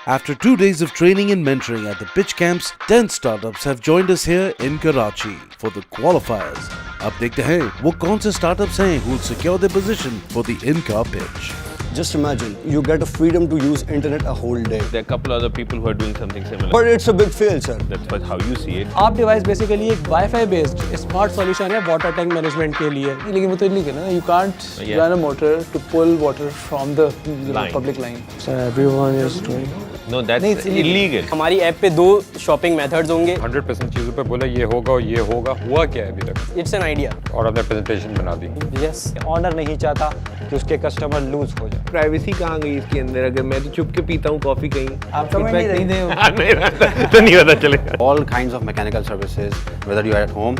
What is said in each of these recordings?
After 2 days of training and mentoring at the pitch camps, 10 startups have joined us here in Karachi for the qualifiers. अब देखते हैं वो कौन से startups हैं who will secure their position for the in-car pitch. Just imagine, you get a freedom to use internet a whole day. There are a couple other people who are doing something similar. But it's a big fail, sir. That's how you see it. आप device basically एक wifi based smart solution है water tank management के लिए, लेकिन वो तो illegal है ना. You can't run a motor to pull water from the public line. So everyone is doing. No, that's illegal. हमारी ऐप पे 2 शॉपिंग मेथड्स होंगे. 100% चीज़ों पे बोला ये होगा हुआ क्या है अभी तक? It's an idea. और आपने प्रेजेंटेशन बना दी. यस, ऑनर नहीं चाहता कि उसके कस्टमर लूज हो जाए. प्राइवेसी कहाँ गई इसके अंदर? अगर मैं तो चुप के पीता हूँ कॉफी कहीं, आप फीडबैक नहीं दे. तो नहीं पता चलेगा. All kinds of mechanical services, whether you are at home,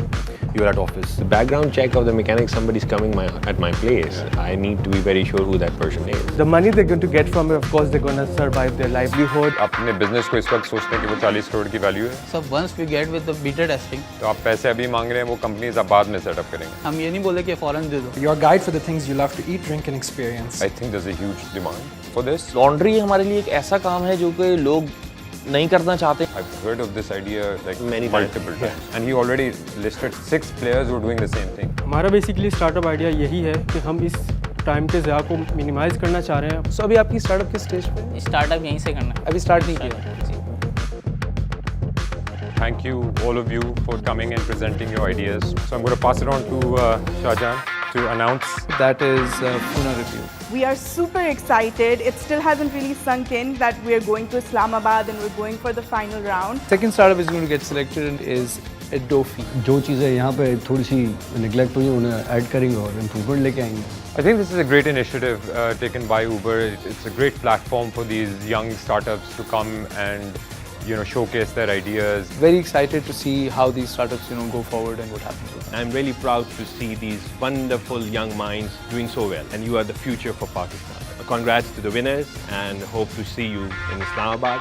you are at office. The background check of the mechanic, somebody's coming at my place. I need to be very sure who that person is. The money they're going to get from it, of course, they're going to survive their livelihood. अपने business को इस वक्त सोचते हैं कि वो 40 करोड़ की value है. So once we get with the beta testing, तो आप पैसे अभी मांग रहे हैं, वो कंपनीज आप बाद में सेटअप करेंगे. हम ये नहीं बोले कि फौरन दे दो. Your guide for the things you love to eat, drink and experience. I think there's a huge demand for this. Laundry हमारे लिए एक ऐसा काम है जो कि लोग नहीं करना चाहते. I've heard of this idea like Many multiple times. And he already listed 6 players who are doing the same thing. हमारा बेसिकली स्टार्टअप आइडिया यही है कि हम इस टाइम के ज़या को मिनिमाइज करना चाह रहे हैं. सो अभी आपकी स्टार्टअप किस स्टेज पे है? स्टार्टअप यहीं से करना है. अभी स्टार्ट नहीं किया. Thank you all of you for coming and presenting your ideas. So I'm going to pass it on to Shahjahan to announce. That is Foona review. We are super excited. It still hasn't really sunk in that we are going to Islamabad and we're going for the final round. Second startup is going to get selected is Adofil. जो चीज़ें यहाँ पे थोड़ी सी neglect हुई हैं उन्हें add करेंगे और improvement लेके आएंगे. I think this is a great initiative taken by Uber. It's a great platform for these young startups to come and showcase their ideas. Very excited to see how these startups go forward and what happens. I'm really proud to see these wonderful young minds doing so well, and you are the future for Pakistan. Congrats to the winners and hope to see you in Islamabad.